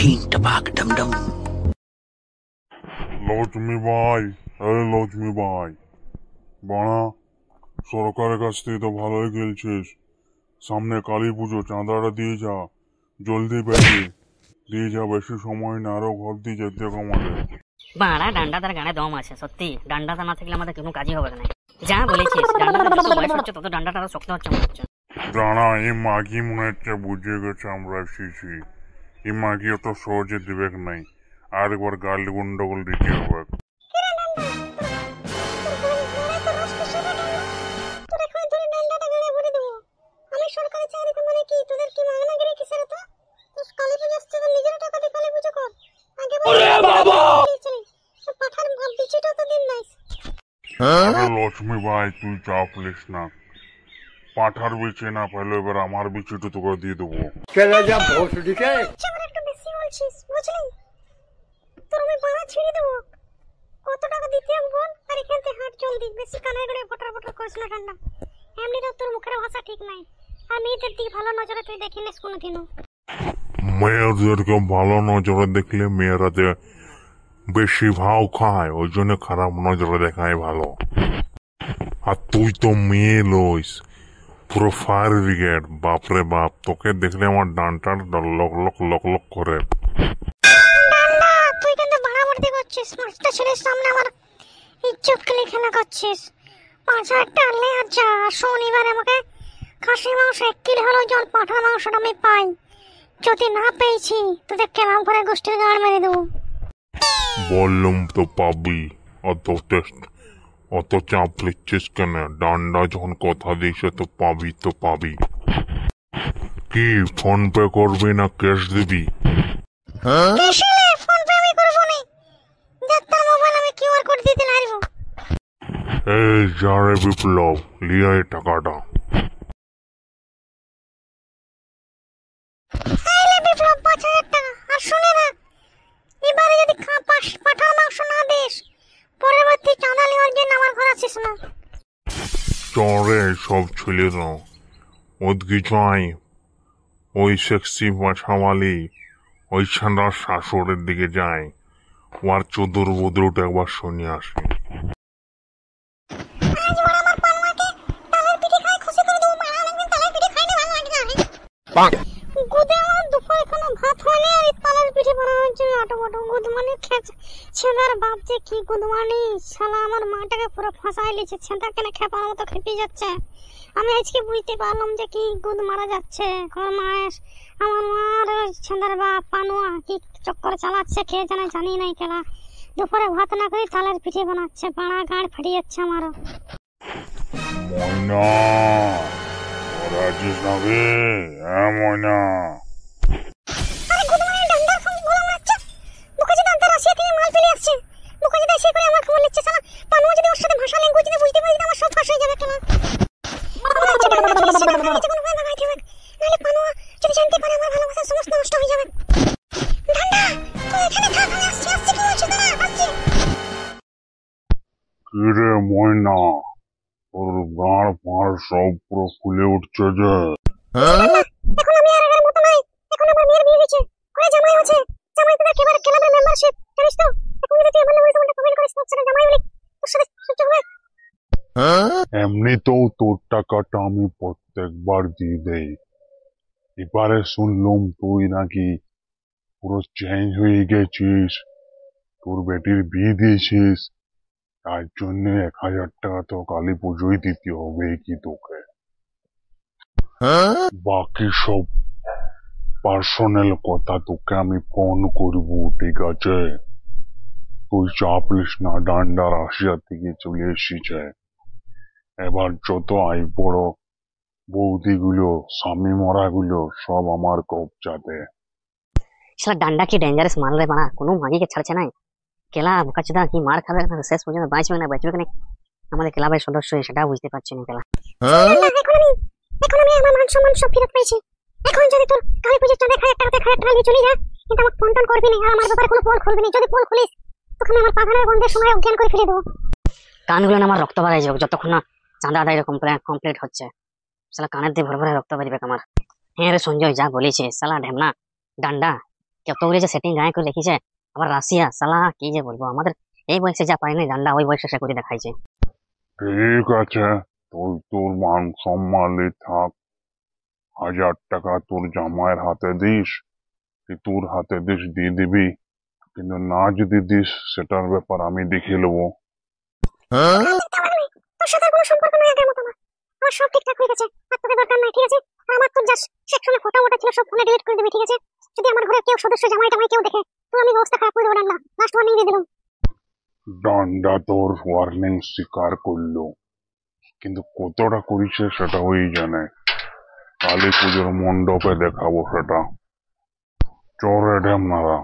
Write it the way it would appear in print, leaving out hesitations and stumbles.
টিং টপাক ডমডম। লক্ষ্মী ভাই, আরে লক্ষ্মী ভাই, বাড়া সরকারের কাছ থেকে তো ভালোই খেলছিস। সামনে কালী পুজো, চাঁদাটা দিয়ে যা, জলদি পেয়ে দিয়ে যা, বেশি সময় না, আরো ঘর দিয়ে যেতে আমাদের। বাড়া ডান্ডা তার গানে দম আছে, সত্যি ডান্ডাটা না থাকলে আমাদের কোনো কাজই হবে না। যা বলেছিস, ডান্ডাটা যত বয়স হচ্ছে তত ডান্ডাটা আরো শক্ত হচ্ছে মনে হচ্ছে। দাঁড়া, এই মাগি মনে হচ্ছে বুঝে গেছে আমরা এসেছি। এই মাগি অত সহজে দিবে নাই, আর একবার গাল গন্ডগোল দিতে হবে। লক্ষ্মী ভাই, তুই চাপ লিস না, পাঠার বিচে না পেলে এবার আমার বিচিটা তোকে দিয়ে দেবো। কত টাকা দিতে হবে বল, আর এখান থেকে হাট জলদি, বেশি কানে গড়ে ফটার ফটার করিস না ঠান্ডা। এমনি তো তোর মুখের ভাষা ঠিক নাই, আর মেয়েদের দিকে ভালো নজরে তুই দেখিনিস কোনোদিনও। মেয়েদেরকে ভালো নজরে দেখলে মেয়েরা যে বেশি ভাও খায়, ওই জন্য খারাপ নজরে দেখায় ভালো। আর তুই তো মেয়ে লইস, পুরো ফায়ার ব্রিগেড, বাপরে বাপ, তোকে দেখলে আমার ডানটার লক লক লক লক করে। তুই কিন্তু বাড়াবাড়ি করছিস, মাস্টার ছেলের সামনে আমার ইজ্জত খেলে খেলা করছিস। 5,000 টাকা লে আর যা, শনিবার আমাকে খাসি মাংস 1 কিলো হলো জল পাঠার মাংসটা আমি পাই। যদি না পেয়েছি তোদের কেমন করে গোষ্ঠীর গাড় মেরে দেবো। বললুম তো পাবি, অত চাপ লিখছিস কেন? ডান্ডা যখন কথা দিয়েছে তো পাবি তো পাবি। কি ফোন পে করবি না ক্যাশ দিবি? এই যারে বিপ্লব, লিয়া এই টাকাটা। বিপ্লব 5,000 টাকা। আর শুনে না, এবারে যদি পাঠার মাংস না দিস, পরবর্তী চাঁদা নেওয়ার জন্য আমার ঘর আসিস না। চরে সব ছেলে না, ওদিকে যাই, ওই সেক্সি মাছামালি, ওই ছান্ডার শাশুড়ের দিকে যায়, ওর চোদর বদরুটা একবার শুনে আসে। বাপ যে কি গুদমানি, শালা আমার মাটাকে পুরো ফাঁসাই লিছে, ছেঁদা কেন খেপার মতো খেপে যাচ্ছে। আমি আজকে বুঝতে পারলাম যে কি গুদ মারা যাচ্ছে। আমার মার ছেঁদার বাপ পানুয়া কি চক্কর চালাচ্ছে খেয়ে জানি নাই খেলা। দুপুরে ভাত না করে তালের পিঠে বানাচ্ছে, পাড়া গাড় ফাটিয়ে যাচ্ছে আমারও। ময়না, ওরা আছিস না রে? হ্যাঁ ময়না। কিরে ময়না, ওর গাঁড় ফাঁড় সব পুরো ফুলে উঠছে যে। এখন আমি আর আগের মতো নাই, এখন আমার মেয়ের বিয়ে হয়েছে, করে জামাই আছে। জামাই তোদের একেবারে ক্লাবের মেম্বারশিপ, জানিস তো? এখন যদি তুই আমার নামে উল্টো কমেন্ট করিস, তোর সাথে জামাই বলি, তোর সাথে সহ্য হবে? এমনিতেও তোর টাকাটা আমি প্রত্যেকবার দিয়ে দেই। এবারে শুনলুম তুই নাকি পুরো চেঞ্জ হয়ে গেছিস, তোর বেটির বিয়ে দিয়েছিস, তার জন্য 1,000 টাকা তো কালী পুজোয় দিতে হবে কি তোকে। বাকি সব পার্সোনাল কথা তোকে আমি ফোন করব, ঠিক আছে? তুই চাপ লিস না, ডান্ডা রাশিয়া থেকে চলে এসেছে। এবার যত আই বড় বৌদি গুলো, স্বামী মরা গুলো সব আমার কবজাতে। শালা ডান্ডা কি ডেঞ্জারাস মাল রে বানা, কোনো মাগিকে ছাড়ছে না। কেলা বোকাচোদা কি মার খাবে না, শেষ পর্যন্ত বাঁচবে না বাঁচবে কেন আমাদের ক্লাবের সদস্য, সেটা বুঝতে পারছি না কেলা। এখন আমি আমার মান সম্মান সব ফেরত পেয়েছি। এখন যদি তোর কালী পুজোর চাঁদে 1,000 টাকা নিয়ে চলে যা, কিন্তু আমার ফোন টোন করবি না, আর আমার ব্যাপারে কোনো পোল খুলবি না। যদি পোল খুলিস তখন আমার পাখানের বন্ধের সময় অজ্ঞান করে ফেলে দেবো। কানগুলো আমার রক্ত বাড়াই যাবে যতক্ষণ না চাঁদা আদায় কমপ্লিট হচ্ছে। শালা কানের দিয়ে ভরে ভরে রক্ত বেরিয়ে আমার। হ্যাঁ রে সঞ্জয়, যা বলেছে শালা ঢেমনা ডান্ডা কতগুলি যে সেটিং গায়ে করে লিখেছে, আবার রাশিয়া সালা কি যে বলবো, আমাদের এই বয়সে যা পারিনি ডান্ডা ওই বয়সে সে করে দেখাইছে। ঠিক আছে, তুই তোর মান সম্মানে থাক। 1000 টাকা তোর জামাইয়ের হাতে দিস, কি তোর হাতে দিস দিয়ে দিবি, কিন্তু না যদি দিস সেটার ব্যাপার আমি দেখে নেবো। তোর সাথে আর কোনো সম্পর্ক নাই আগের মতো না। আমার সব ঠিকঠাক হয়ে গেছে, আর তোকে দরকার নাই, ঠিক আছে? আর আমার তো জাস্ট সেকশনে ফটো মোটা ছিল, সব ফোনে ডিলিট করে দিবি, ঠিক আছে? যদি আমার ঘরে কেউ সদস্য জামাই টামাই কেউ দেখে, তো আমি ব্যবস্থা খারাপ করে দেবো ডান্ডা। লাস্ট ওয়ার্নিং দিয়ে দিলাম। ডান্ডা তোর ওয়ার্নিং স্বীকার করলো, কিন্তু কতটা করেছে সেটা ওই জানে। কালী পুজোর মণ্ডপে দেখাবো সেটা। চোরে ঢেমনারা।